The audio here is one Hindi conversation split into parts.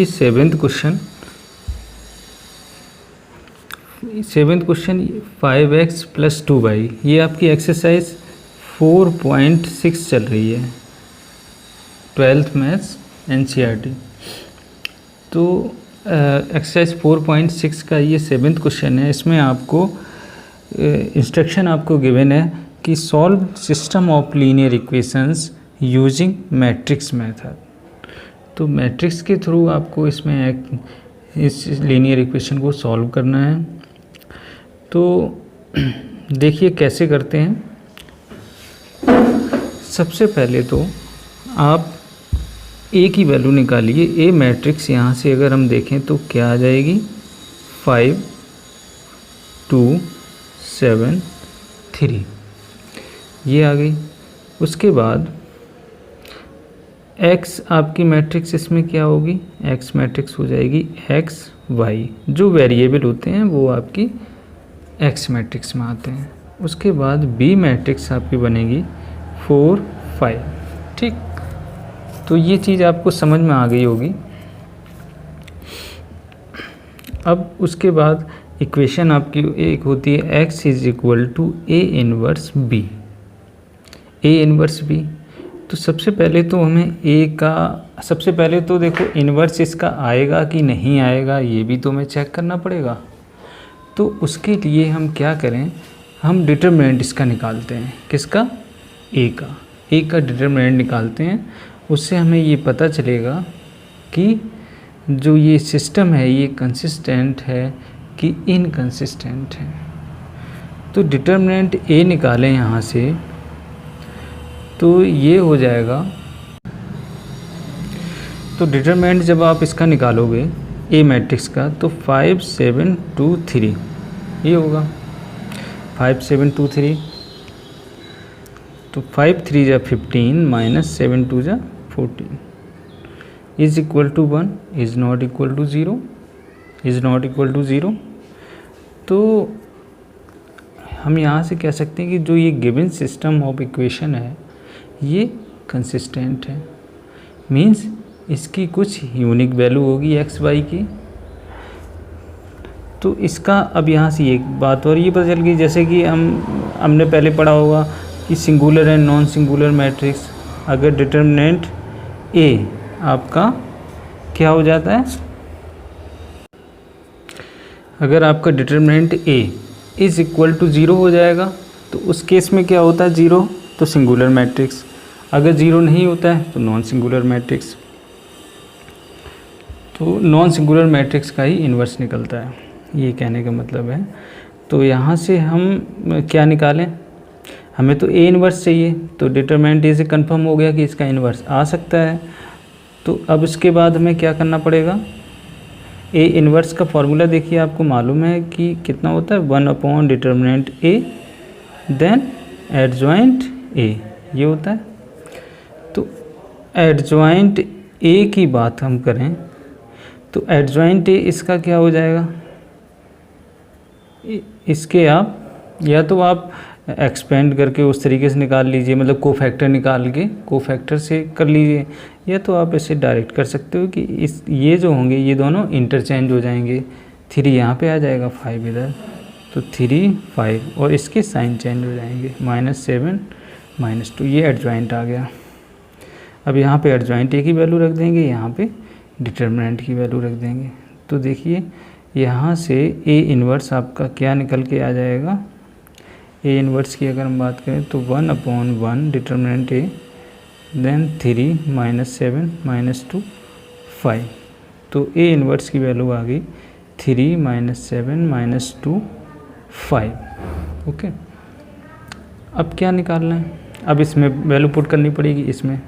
देखिए सेवेंथ क्वेश्चन 5x + 2y, ये आपकी एक्सरसाइज 4.6 चल रही है, 12th मैथ्स NCERT। तो एक्सरसाइज 4.6 का ये सेवेंथ क्वेश्चन है। इसमें आपको इंस्ट्रक्शन आपको गिवन है कि solve system of linear equations using matrix method. तो मैट्रिक्स के थ्रू आपको इसमें इस लीनियर इक्वेशन को सॉल्व करना है। तो देखिए कैसे करते हैं। सबसे पहले तो आप ए की वैल्यू निकालिए। ए मैट्रिक्स यहाँ से अगर हम देखें तो क्या आ जाएगी, 5 2 7 3, ये आ गई। उसके बाद एक्स आपकी मैट्रिक्स इसमें क्या होगी, एक्स मैट्रिक्स हो जाएगी एक्स वाई, जो वेरिएबल होते हैं वो आपकी एक्स मैट्रिक्स में आते हैं। उसके बाद बी मैट्रिक्स आपकी बनेगी 4 5, ठीक। तो ये चीज़ आपको समझ में आ गई होगी। अब उसके बाद इक्वेशन आपकी एक होती है x = A 1 B, A 1 B। तो सबसे पहले तो हमें सबसे पहले तो देखो इन्वर्स इसका आएगा कि नहीं आएगा, ये भी तो हमें चेक करना पड़ेगा। तो उसके लिए हम क्या करें, हम डिटरमिनेंट इसका निकालते हैं। किसका, ए का डिटरमिनेंट निकालते हैं। उससे हमें ये पता चलेगा कि जो ये सिस्टम है ये कंसिस्टेंट है कि इनकंसिस्टेंट है। तो डिटरमिनेंट ए निकालें यहाँ से, तो ये हो जाएगा। तो डिटरमिनेंट जब आप इसका निकालोगे ए मैट्रिक्स का, तो 5 7 2 3 ये होगा, 5 7 2 3। तो 5 3 जा 15 - 7 2 जा 14 = 1, इज़ नॉट इक्वल टू 0। तो हम यहाँ से कह सकते हैं कि जो ये गिवन सिस्टम ऑफ इक्वेशन है ये कंसिस्टेंट है, मींस इसकी कुछ यूनिक वैल्यू होगी एक्स वाई की। तो इसका अब यहाँ से एक बात और ये पता चल गई, जैसे कि हमने पहले पढ़ा होगा कि singular and non singular matrix, अगर डिटरमिनेंट ए आपका क्या हो जाता है, अगर आपका डिटरमिनेंट ए = 0 हो जाएगा, तो उस केस में क्या होता है 0, तो सिंगुलर मैट्रिक्स। अगर 0 नहीं होता है तो नॉन सिंगुलर मैट्रिक्स। तो नॉन सिंगुलर मैट्रिक्स का ही इन्वर्स निकलता है, ये कहने का मतलब है। तो यहाँ से हम क्या निकालें, हमें तो ए इन्वर्स चाहिए। तो डिटरमिनेंट ए से कंफर्म हो गया कि इसका इन्वर्स आ सकता है। तो अब इसके बाद हमें क्या करना पड़ेगा, ए इन्वर्स का फॉर्मूला देखिए, आपको मालूम है कि कितना होता है, 1 determinant A then adjoint A, ये होता है। तो एडजॉइंट ए की बात हम करें तो एडजॉइंट ए इसका क्या हो जाएगा, इसके आप या तो आप एक्सपेंड करके उस तरीके से निकाल लीजिए, मतलब कोफैक्टर निकाल के कोफैक्टर से कर लीजिए, या तो आप ऐसे डायरेक्ट कर सकते हो कि ये जो होंगे ये दोनों इंटरचेंज हो जाएंगे। 3 यहाँ पे आ जाएगा, 5 इधर, तो 3 5 और इसके साइन चेंज हो जाएंगे, -7 -2, ये एडजॉइंट आ गया। अब यहाँ पे एडजॉइंट ए की वैल्यू रख देंगे, यहाँ पे डिटरमिनेंट की वैल्यू रख देंगे। तो देखिए यहाँ से ए इन्वर्स आपका क्या निकल के आ जाएगा, ए इन्वर्स की अगर हम बात करें तो 1/1 डिटरमिनेंट ए देन 3 -7 -2 5। तो ए इन्वर्स की वैल्यू आ गई 3 -7 -2 5। ओके, अब क्या निकालना है, अब इसमें वैल्यू पुट करनी पड़ेगी इसमें,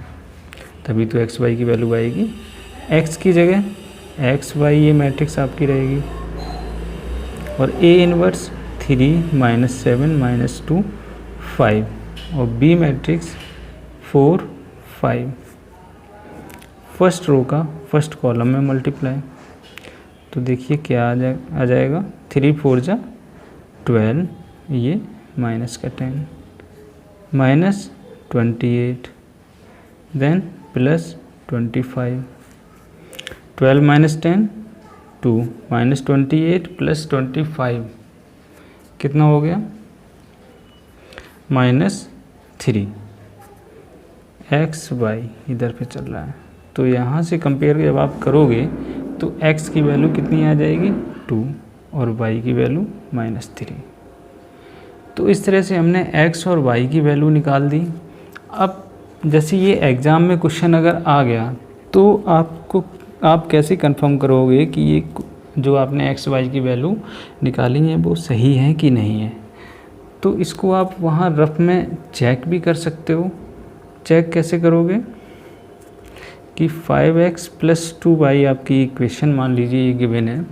तभी तो एक्स वाई की वैल्यू आएगी। एक्स की जगह एक्स वाई ये मैट्रिक्स आपकी रहेगी, और ए इन्वर्स 3 -7 -2 5 और बी मैट्रिक्स 4 5। फर्स्ट रो का फर्स्ट कॉलम में मल्टीप्लाई, तो देखिए क्या आ जाएगा, 3 4 जा 12, ये माइनस का 10 -28 देन +25, 12 माइनस 10 2 माइनस 28 प्लस 25 कितना हो गया -3 x/y इधर पे चल रहा है। तो यहाँ से कंपेयर जब आप करोगे तो x की वैल्यू कितनी आ जाएगी 2 और y की वैल्यू -3। तो इस तरह से हमने x और y की वैल्यू निकाल दी। अब जैसे ये एग्ज़ाम में क्वेश्चन अगर आ गया तो आप कैसे कंफर्म करोगे कि ये जो आपने x y की वैल्यू निकाली है वो सही है कि नहीं है। तो इसको आप वहाँ रफ में चेक भी कर सकते हो। चेक कैसे करोगे कि 5x + 2y आपकी इक्वेशन मान लीजिए ये गिवन है।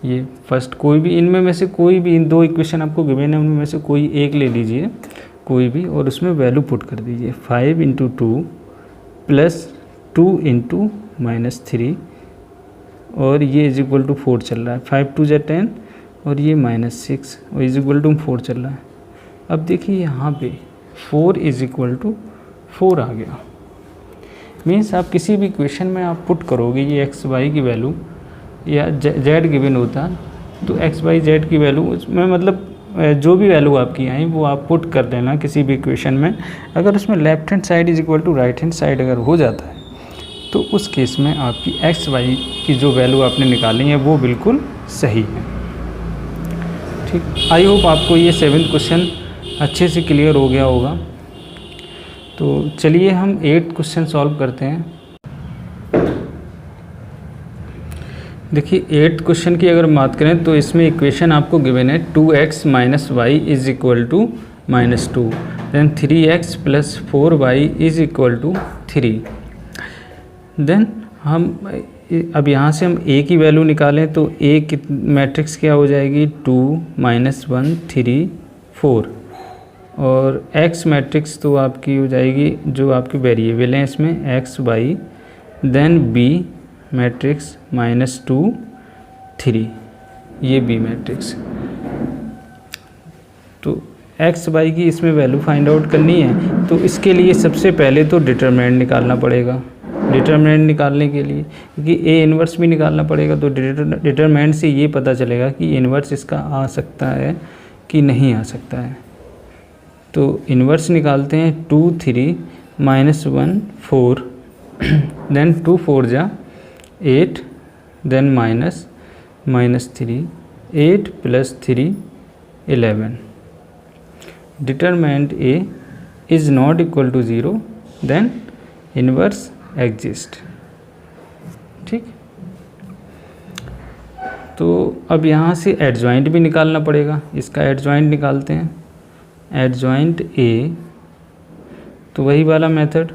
ये फर्स्ट कोई भी इनमें में से कोई भी इन दो इक्वेशन आपको गिवन है उनमें में से कोई एक ले लीजिए कोई भी और उसमें वैल्यू पुट कर दीजिए 5 × 2 + 2 × -3 और ये = 4 चल रहा है। 5 × 2 = 10 और ये -6 और = 4 चल रहा है। अब देखिए यहाँ पे 4 = 4 आ गया। मीन्स आप किसी भी इक्वेशन में आप पुट करोगे ये x y की वैल्यू या z गिवन होता तो x y z की वैल्यू उसमें मतलब जो भी वैल्यू आपकी आई वो आप पुट कर देना किसी भी इक्वेशन में। अगर उसमें left hand side = right hand side अगर हो जाता है तो उस केस में आपकी x y की जो वैल्यू आपने निकाली है वो बिल्कुल सही है। ठीक, आई होप आपको ये 7th क्वेश्चन अच्छे से क्लियर हो गया होगा। तो चलिए हम 8th क्वेश्चन सॉल्व करते हैं। देखिए 8th क्वेश्चन की अगर बात करें तो इसमें इक्वेशन आपको गिवन है 2x - y = -2 then 3x + 4y = 3। Then हम अब यहाँ से हम a की वैल्यू निकालें तो a की मैट्रिक्स क्या हो जाएगी 2 - 1 3 4 और x मैट्रिक्स तो आपकी हो जाएगी जो आपकी वेरिएबल हैं इसमें x y then b matrix -2 3 ये b मैट्रिक्स। तो x y की इसमें वैल्यू फाइंड आउट करनी है तो इसके लिए सबसे पहले तो डिटरमिनेंट निकालना पड़ेगा। डिटरमिनेंट निकालने के लिए क्योंकि a इन्वर्स भी निकालना पड़ेगा तो डिटरमिनेंट से ये पता चलेगा कि इन्वर्स इसका आ सकता है कि नहीं आ सकता है। तो इन्वर्स निकालते हैं 2 3 -1 4 then 2 4 = 8 then -3 8 + 3 11। Determinant a is not equal to 0 then inverse exist. ठीक, तो अब यहाँ से एडजॉइंट भी निकालना पड़ेगा। इसका एडजॉइंट निकालते हैं। एडजॉइंट a तो वही वाला मेथड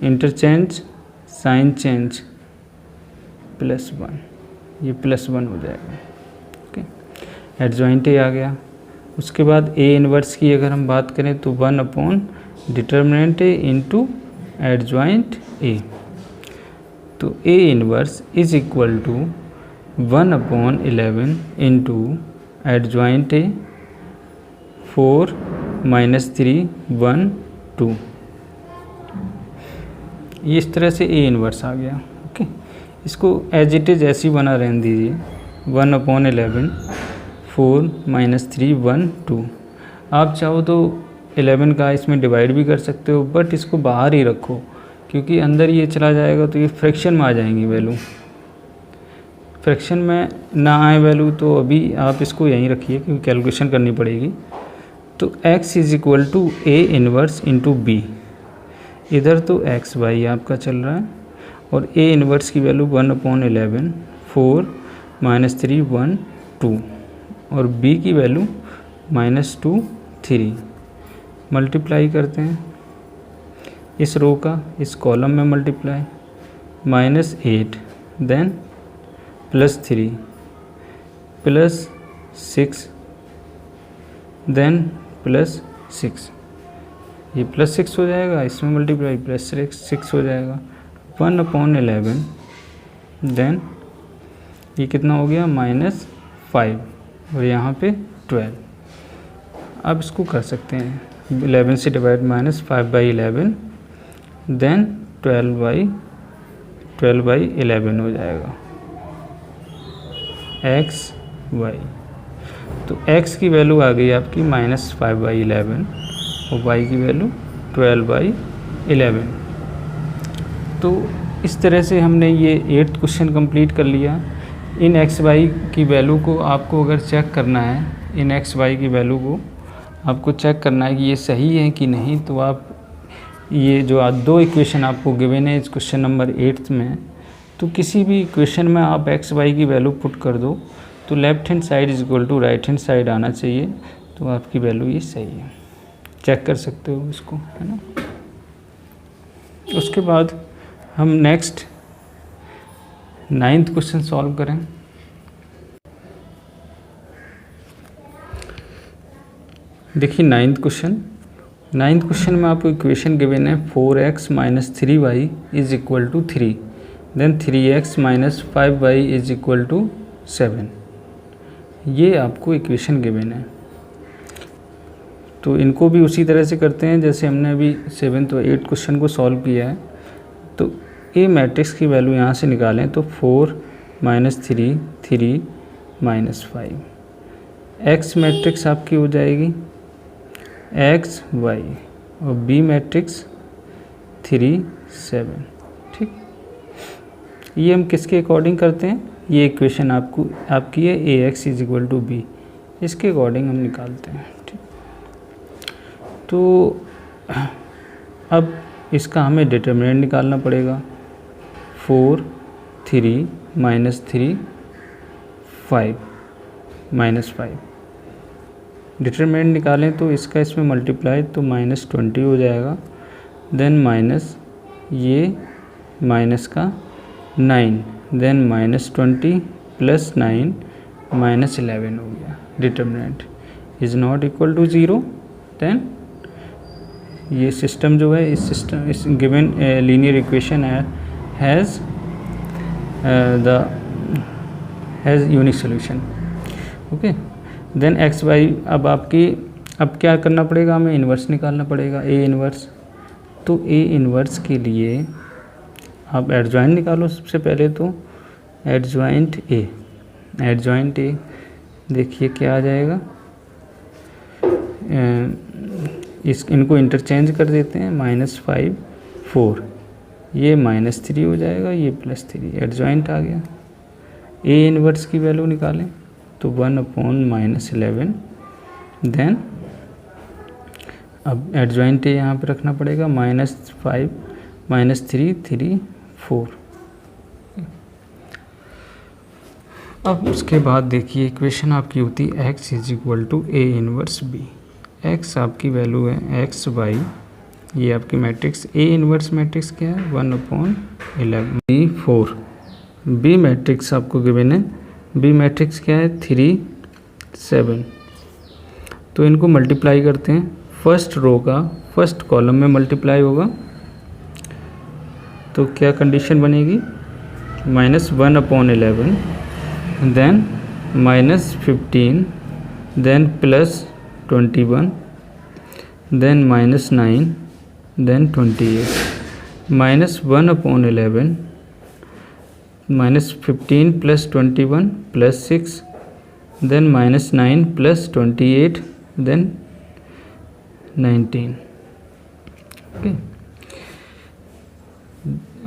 इंटरचेंज साइन चेंज +1 ये +1 हो जाएगा। ओके, एडजॉइंट a आ गया। उसके बाद a इन्वर्स की अगर हम बात करें तो 1 डिटरमिनेंट a × एडजॉइंट a। तो a इन्वर्स = 1/11 × एडजॉइंट a 4 - 3 1 2। ये इस तरह से a इन्वर्स आ गया। ओके, इसको एज इट इज़ ऐसी बना रहने दीजिए 1/11 4 - 3 1 2। आप चाहो तो 11 का इसमें डिवाइड भी कर सकते हो बट इसको बाहर ही रखो क्योंकि अंदर ये चला जाएगा तो ये फ्रैक्शन में आ जाएंगी वैल्यू। फ्रैक्शन में ना आए वैल्यू तो अभी आप इसको यहीं रखिए क्योंकि कैलकुलेशन करनी पड़ेगी। तो x = a इन्वर्स × b। इधर तो x y आपका चल रहा है और a इन्वर्स की वैल्यू 1/11 4 - 3 1 2 और b की वैल्यू -2 3। मल्टीप्लाई करते हैं इस रो का इस कॉलम में मल्टीप्लाई -8 देन +3 +6 देन +6 ये +6 हो जाएगा इसमें मल्टीप्लाई +6 हो जाएगा 1/11 देन ये कितना हो गया -5 और यहाँ पे 12। अब इसको कर सकते हैं 11 से डिवाइड -5/11 देन 12/12 12/11 हो जाएगा एक्स वाई। तो x की वैल्यू आ गई आपकी -5/11 और y की वैल्यू 12/11। तो इस तरह से हमने ये 8th क्वेश्चन कंप्लीट कर लिया। इन एक्स वाई की वैल्यू को आपको अगर चेक करना है, इन एक्स वाई की वैल्यू को आपको चेक करना है कि ये सही है कि नहीं, तो आप ये जो दो इक्वेशन आपको गिवन है इस क्वेश्चन नंबर 8 में, तो किसी भी इक्वेशन में आप एक्स वाई की वैल्यू पुट कर दो तो left hand side is equal to right hand side आना चाहिए, तो आपकी वैल्यू ये सही है। चेक कर सकते हो इसको, है ना। उसके बाद हम नेक्स्ट 9th क्वेश्चन सॉल्व करें। देखिए 9th क्वेश्चन में आपको इक्वेशन गिवन है 4x - 3y is equal to 3, then 3x - 5y is equal to 7। ये आपको इक्वेशन गिवन है। तो इनको भी उसी तरह से करते हैं जैसे हमने अभी 7th और 8th क्वेश्चन को सॉल्व किया है। तो ए मैट्रिक्स की वैल्यू यहाँ से निकालें तो 4 - 3 3 - 5। एक्स मैट्रिक्स आपकी हो जाएगी एक्स वाई और बी मैट्रिक्स 3 7। ठीक, ये हम किसके अकॉर्डिंग करते हैं, ये इक्वेशन आपकी है A X is equal to B, इसके अकॉर्डिंग हम निकालते हैं। ठीक, तो अब इसका हमें डिटरमिनेंट निकालना पड़ेगा। 4 3 - 3 5 -5 डिटरमिनेंट निकालें तो इसका इसमें मल्टीप्लाई तो -20 हो जाएगा, देन माइनस ये माइनस का 9, देन -20 + 9 -11 हो गया। Determinant is not equal to 0, then ये सिस्टम जो है इस given linear equation has unique solution. Okay, then X Y अब क्या करना पड़ेगा, हमें इन्वर्स निकालना पड़ेगा, ए इन्वर्स। तो ए इन्वर्स के लिए आप एडजॉइंट निकालो सबसे पहले। तो एडजॉइंट ए देखिए क्या आ जाएगा, इनको इंटरचेंज कर देते हैं, -5 4, ये -3 हो जाएगा, ये +3, एडजॉइंट आ गया। ए इन्वर्स की वैल्यू निकालें तो 1/-11, देन अब एडजॉइंट ए यहाँ पे रखना पड़ेगा, -5 -3 3 4। अब उसके बाद देखिए इक्वेशन आपकी होती है x is equal to A inverse B. x आपकी वैल्यू है एक्स वाई, ये आपकी मैट्रिक्स ए इन्वर्स मैट्रिक्स क्या है 1/11 4। बी मैट्रिक्स आपको गिवन है, बी मैट्रिक्स क्या है 3 7। तो इनको मल्टीप्लाई करते हैं, फर्स्ट रो का फर्स्ट कॉलम में मल्टीप्लाई होगा तो क्या कंडीशन बनेगी, -1/11, then -15, then +21, then -9, then 28, -1/11 -15 + 21 + 6, then -9 + 28, then 19। Okay,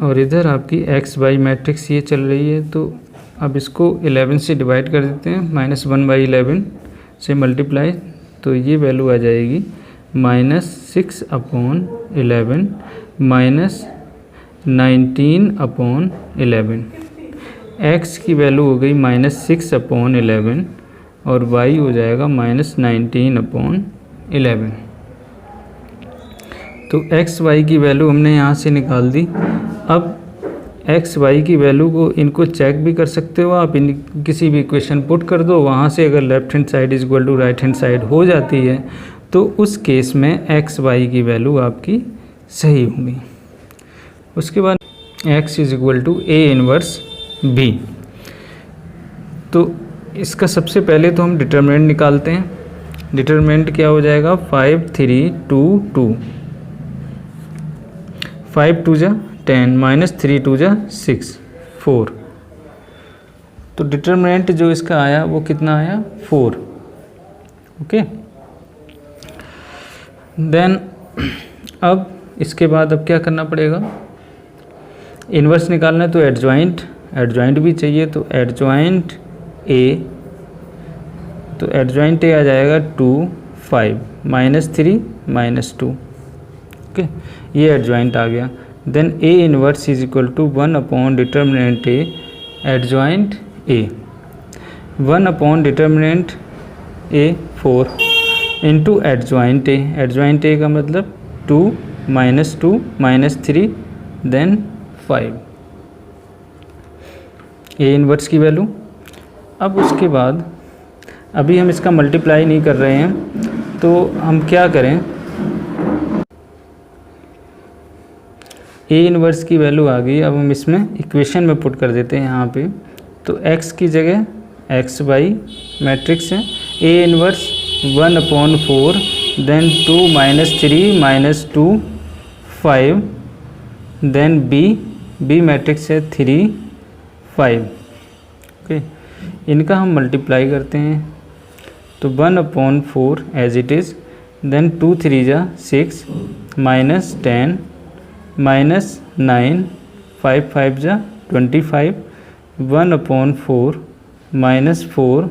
और इधर आपकी एक्स वाई मैट्रिक्स ये चल रही है। तो अब इसको 11 से डिवाइड कर देते हैं, -1/11 से मल्टीप्लाई, तो ये वैल्यू आ जाएगी -6/11 -19/11। x की वैल्यू हो गई -6/11 और y हो जाएगा -19/11। तो x y की वैल्यू हमने यहाँ से निकाल दी। अब x y की वैल्यू को इनको चेक भी कर सकते हो आप, किसी भी इक्वेशन पुट कर दो, वहाँ से अगर left hand side is equal to right hand side हो जाती है तो उस केस में x y की वैल्यू आपकी सही होगी। उसके बाद x is equal to A inverse b। तो इसका सबसे पहले तो हम डिटरमिनेंट निकालते हैं। डिटरमिनेंट क्या हो जाएगा 5 3 2 2, 5 2 जा 10 माइनस 3 2 जा 6 4। तो डिटर्मिनेंट जो इसका आया वो कितना आया 4। ओके, देन अब इसके बाद अब क्या करना पड़ेगा, इन्वर्स निकालना है तो एडजॉइंट भी चाहिए, तो एडजॉइंट ए, तो एडजॉइंट ए आ जाएगा 2 5 माइनस 3 माइनस 2। ओके, ये एडजॉइंट आ गया। Then A inverse is equal to 1 upon determinant A adjoint A, 1 upon determinant A 4 into adjoint A का मतलब 2 minus 2 minus 3 then 5, A inverse की वैल्यू। अब उसके बाद अभी हम इसका मल्टीप्लाई नहीं कर रहे हैं, तो हम क्या करें, ए इनवर्स की वैल्यू आ गई, अब हम इसमें इक्वेशन में पुट कर देते हैं यहाँ पे। तो x की जगह एक्स बाई मैट्रिक्स है, A inverse 1 upon 4 then 2 minus 3 minus 2 5 then B matrix है 3 5। ओके, इनका हम मल्टीप्लाई करते हैं, तो 1 upon 4 as it is, then 2 3 जा 6 माइनस 10 माइनस 9 5 5 जा 25 1 अपॉन 4 माइनस 4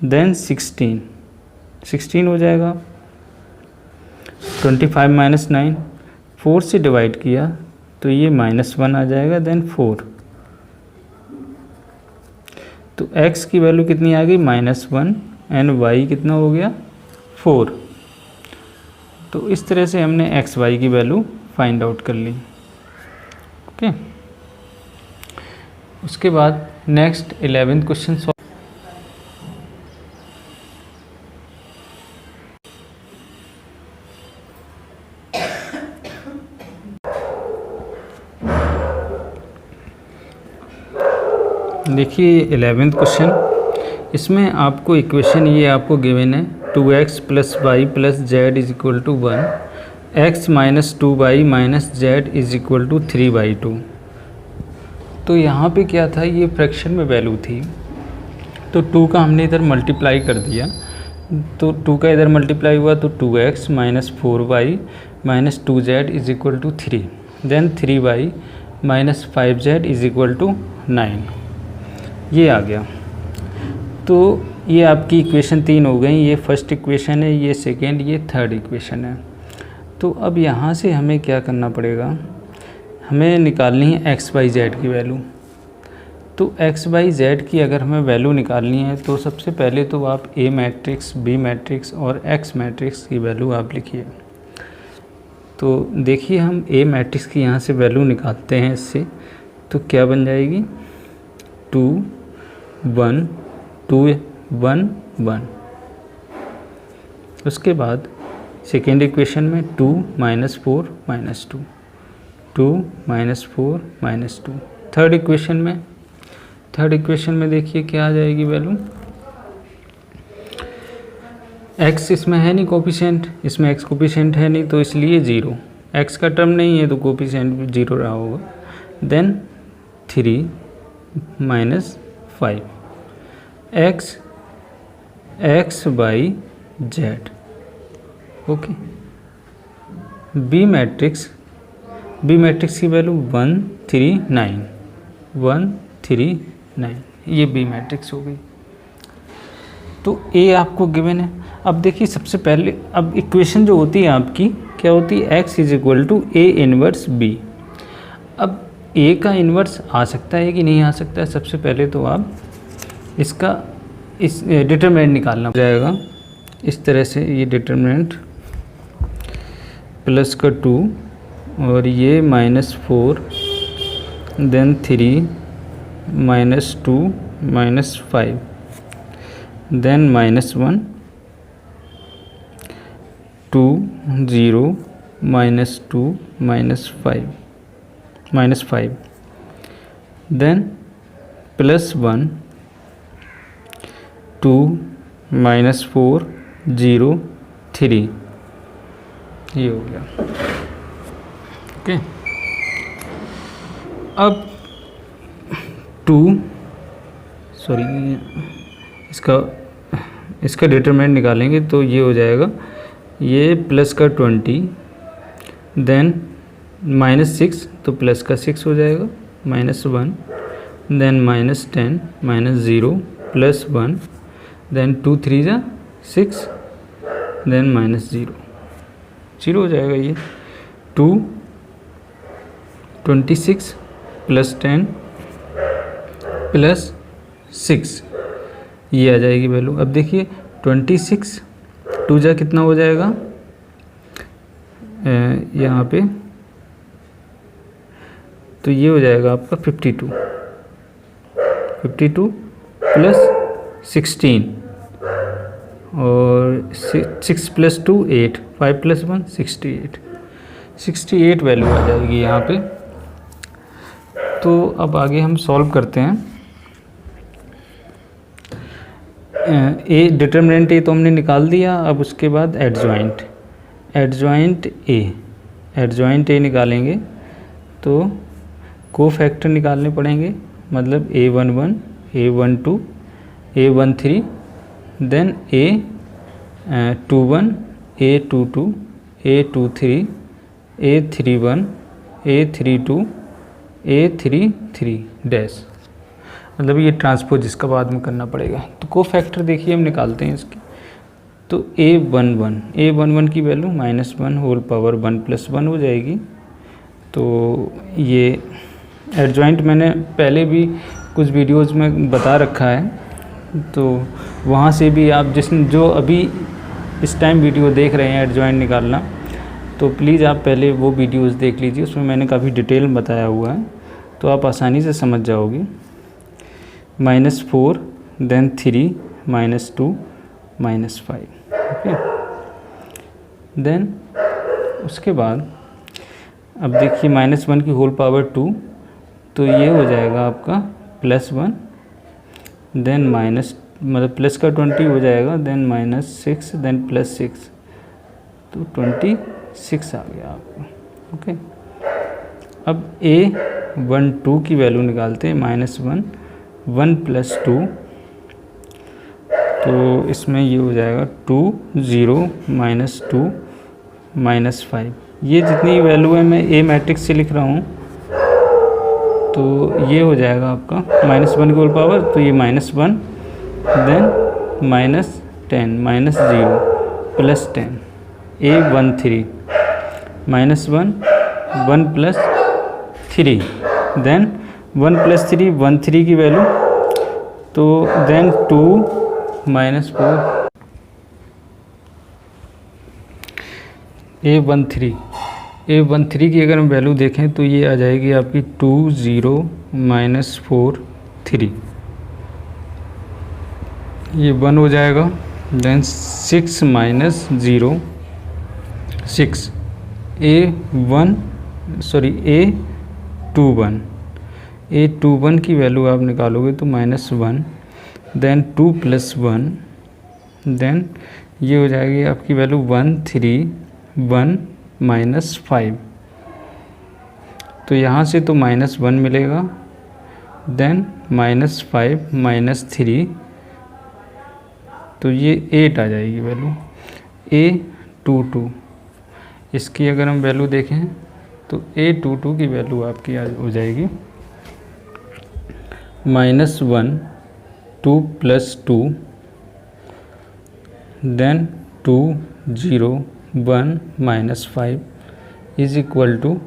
देन 16 हो जाएगा। 25 माइनस 9 4 से डिवाइड किया तो ये -1 आ जाएगा, देन 4। तो x की वैल्यू कितनी आ गई -1 एंड y कितना हो गया 4। तो इस तरह से हमने x y की वैल्यू फाइंड आउट कर ली। ओके, उसके बाद नेक्स्ट 11th क्वेश्चन सॉल्व। देखिए 11th क्वेश्चन, इसमें आपको इक्वेशन ये आपको गिवन है 2x plus Y plus Z is equal to 1, x minus 2y minus Z is equal to 3/2। तो यहाँ पे क्या था, ये फ्रैक्शन में वैल्यू थी, तो 2 का हमने इधर मल्टीप्लाई कर दिया, तो 2 का इधर मल्टीप्लाई हुआ तो 2x minus 4y minus 2z is equal to 3, then 3y minus 5z is equal to 9, ये आ गया। तो ये आपकी इक्वेशन 3 हो गई, ये फर्स्ट इक्वेशन है, ये सेकेंड, ये थर्ड इक्वेशन है। तो अब यहाँ से हमें क्या करना पड़ेगा, हमें निकालनी है x बाई जेड की वैल्यू। तो x बाई जेड की अगर हमें वैल्यू निकालनी है तो सबसे पहले तो आप a मैट्रिक्स, b मैट्रिक्स और x मैट्रिक्स की वैल्यू आप लिखिए। तो देखिए हम a मैट्रिक्स की यहाँ से वैल्यू निकालते हैं इससे, तो क्या बन जाएगी 2 1 2 1 1। उसके बाद सेकेंड इक्वेशन में 2 minus 4 minus 2 2 minus 4 minus 2। Third equation में देखिए क्या आ जाएगी वैल्यू, x इसमें है नहीं कोफिशिएंट, इसमें x कोफिशिएंट है नहीं तो इसलिए 0, x का टर्म नहीं है तो कोफिशिएंट भी 0 रहा होगा। Then 3 minus 5 x by Z. Okay, B matrix की वैल्यू 1 3 9 1 3 9, ये बी मैट्रिक्स हो गई। तो ए आपको गिवन है। अब देखिए सबसे पहले अब इक्वेशन जो होती है आपकी क्या होती है, x is equal to A inverse B. अब ए का इन्वर्स आ सकता है कि नहीं आ सकता है, सबसे पहले तो आप इसका इस डिटरमिनेंट निकालना जाएगा। इस तरह से ये डिटरमिनेंट प्लस का 2 और ये -4 देन 3 -2 -5 देन -1 2 0 -2 -5 देन +1 2 -4 0 3, ये हो गया। ओके, अब इसका डिटरमिनेंट निकालेंगे तो ये हो जाएगा, ये प्लस का 20 देन -6 तो प्लस का 6 हो जाएगा, -1 देन -10 -0 +1 देन 2 3 जा 6 देन -0 0 हो जाएगा। ये 26 + 10 +6 ये आ जाएगी वैल्यू। अब देखिए 26 2 जा कितना हो जाएगा यहाँ पे, तो ये हो जाएगा आपका 52 + 16 और 6 + 2 8 5 + 1 68 वैल्यू आ जाएगी यहाँ पे। तो अब आगे हम सॉल्व करते हैं। ए डिटरमिनेंट ए तो हमने निकाल दिया। अब उसके बाद एडजॉइंट ए निकालेंगे तो कोफैक्टर निकालने पड़ेंगे, मतलब A11 A12 A13 then A21 A22 A23 A31 A32 A33 dash, मतलब ये ट्रांसपोज इसका बाद में करना पड़ेगा। तो कोफैक्टर देखिए हम निकालते हैं इसकी। तो A11 की वैल्यू -1 होल पावर 1 + 1 हो जाएगी। तो ये एडजॉइंट मैंने पहले भी कुछ वीडियोस में बता रखा है, तो वहाँ से भी आप जो अभी इस टाइम वीडियो देख रहे हैं एडजॉइंट निकालना, तो प्लीज़ आप पहले वो वीडियोस देख लीजिए, उसमें मैंने काफ़ी डिटेल में बताया हुआ है, तो आप आसानी से समझ जाओगे। -4 देन 3 -2 -5 ओके। देन उसके बाद अब देखिए -1 की होल पावर 2, तो ये हो जाएगा आपका +1 देन मतलब प्लस का 20 हो जाएगा देन -6 देन +6, तो 26 आ गया आपको ओके। अब A12 की वैल्यू निकालते हैं, -1 1 + 2, तो इसमें ये हो जाएगा 2 0 -2 -5। ये जितनी वैल्यू है मैं ए मैट्रिक्स से लिख रहा हूँ, तो ये हो जाएगा आपका -1 की होल पावर, तो ये -1 देन -10 -0 +10 A13 -1 1 + 3 देन 1 + 3 13 की वैल्यू, तो देन 2 -4 A13 की अगर हम वैल्यू देखें तो ये आ जाएगी आपकी 2 0 -4 3, ये 1 हो जाएगा देन 6 -0 6 A21 की वैल्यू आप निकालोगे तो -1 देन 2 + 1 देन ये हो जाएगी आपकी वैल्यू 1 3 1 -5, तो यहाँ से तो -1 मिलेगा देन -5 -3, तो ये 8 आ जाएगी वैल्यू। A22 इसकी अगर हम वैल्यू देखें तो A22 की वैल्यू आपकी हो जाएगी -1 2 + 2 देन 2 0 1 -5 इज इक्वल टू,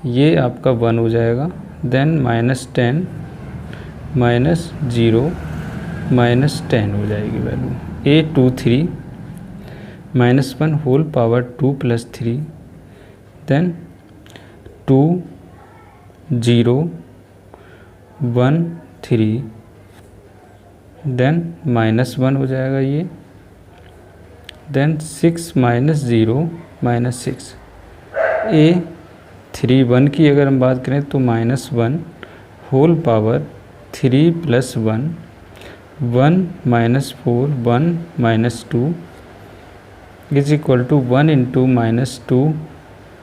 ये आपका 1 हो जाएगा देन -10 -0 -10 हो जाएगी value. A23 -1 whole power 2 + 3 then 2 0 1 3 then -1 हो जाएगा ये, देन 6 -0 -6। A31 की अगर हम बात करें तो -1 whole power 3 + 1 1 -4 1 -2 is equal to 1 × -2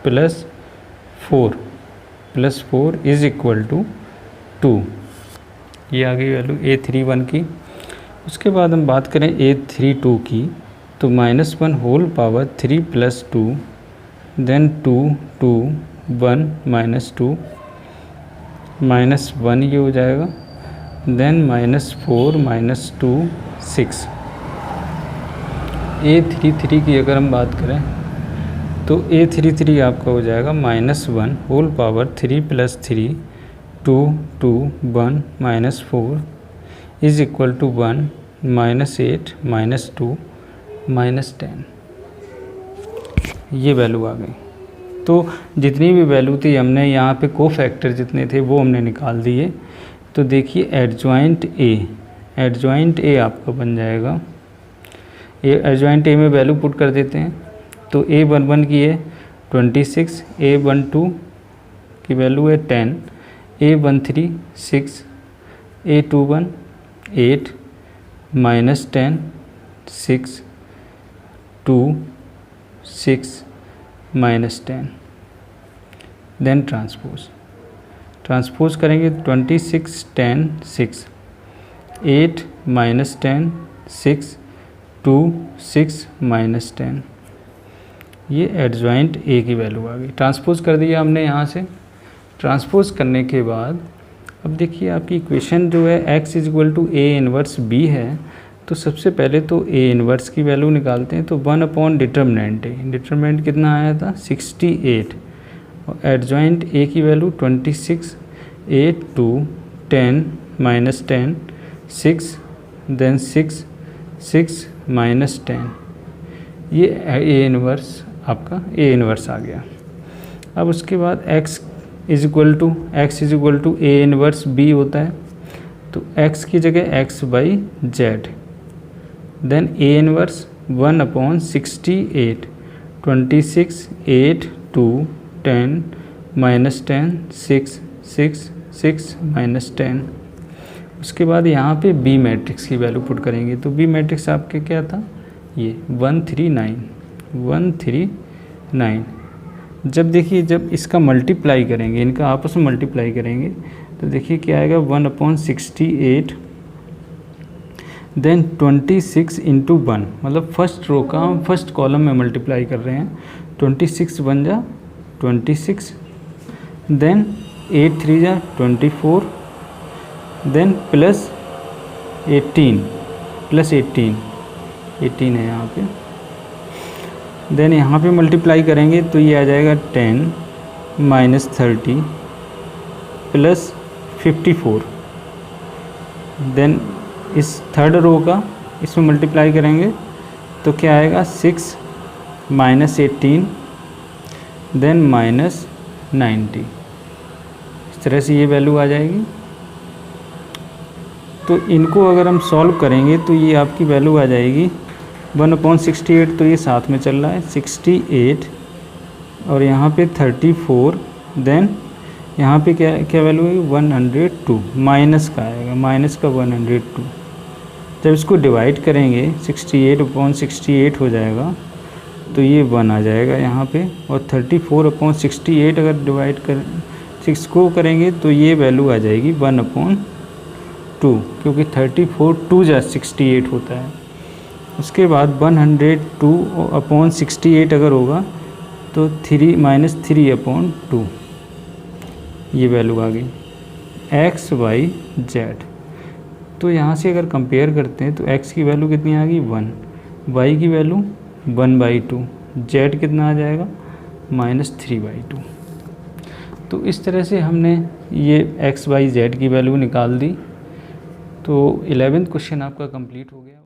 + 4 plus 4 is equal to 2। ये आ गई वैल्यू A31 की। उसके बाद हम बात करें A32 की, तो -1 होल पावर 3 प्लस 2, देन 2 2 1 -2 -1 ये हो जाएगा, देन -4 -2 6। A33 की अगर हम बात करें तो A33 आपका हो जाएगा -1 whole power 3 plus 3 2 2 1 -4 is equal to 1 -8 -2 -10। ये वैल्यू आ गई। तो जितनी भी वैल्यू थी हमने यहाँ पे कोफैक्टर जितने थे वो हमने निकाल दिए। तो देखिए एडजॉइंट ए आपका बन जाएगा, एडजॉइंट ए में वैल्यू पुट कर देते हैं। तो A11 की है 26, A12 की वैल्यू है 10, A13 6, A21 8 -10 6 2 6 -10। देन ट्रांसपोज करेंगे 26 10 6 8 -10 6 2 6 -10। ये एडजॉइंट ए की वैल्यू आ गई। ट्रांसपोज कर दिया हमने यहाँ से। ट्रांसपोज करने के बाद अब देखिए आपकी इक्वेशन जो है x = A इन्वर्स b है। तो सबसे पहले तो A इन्वर्स की वैल्यू निकालते हैं। तो 1 अपॉन डिटर्मिनेंट है, डिटर्मिनेंट कितना आया था 68, और एडजॉइंट A की वैल्यू 26 8 2 10 -10 6, देन 6 6 -10। ये A इन्वर्स आपका A इन्वर्स आ गया। अब उसके बाद x = A इन्वर्स b होता है। तो x की जगह x/z, then A inverse 1 upon 68 26 8 2 10 -10 6 6 6 -10। उसके बाद यहाँ पे B मैट्रिक्स की वैल्यू पुट करेंगे। तो B मैट्रिक्स आपके क्या था, ये 1 3 9। जब देखिए जब इसका मल्टीप्लाई करेंगे, इनका आपस में मल्टीप्लाई करेंगे, तो देखिए क्या आएगा 1 अपॉन 68, देन 26 इंटू 1, मतलब फर्स्ट रो का हम फर्स्ट कॉलम में मल्टीप्लाई कर रहे हैं। 26 1 जा 26, देन 8 3 जा 24, देन प्लस 18 है यहाँ पे। देन यहाँ पे मल्टीप्लाई करेंगे तो ये आ जाएगा 10 -30 प्लस 54। देन इस थर्ड रो का इसमें मल्टीप्लाई करेंगे तो क्या आएगा 6 -18, देन -90। इस तरह से ये वैल्यू आ जाएगी। तो इनको अगर हम सॉल्व करेंगे तो ये आपकी वैल्यू आ जाएगी 1 अपॉन 68, तो ये साथ में चल रहा है 68, और यहाँ पे 34, देन यहाँ पे क्या वैल्यू है 102, माइनस का आएगा, माइनस का 102। जब इसको डिवाइड करेंगे 68 अपॉन 68 हो जाएगा, तो ये 1 आ जाएगा यहाँ पे। और 34 अपॉन 68 अगर डिवाइड कर 6 को करेंगे तो ये वैल्यू आ जाएगी 1/2, क्योंकि 34 2 जा 68 होता है। उसके बाद 102 अपॉन 68 अगर होगा तो 3/2, ये वैल्यू आ गई x/z। तो यहाँ से अगर कंपेयर करते हैं तो x की वैल्यू कितनी आ गई 1, y की वैल्यू 1/2, z कितना आ जाएगा -3/2। तो इस तरह से हमने ये x, y, z की वैल्यू निकाल दी। तो 11th क्वेश्चन आपका कंप्लीट हो गया।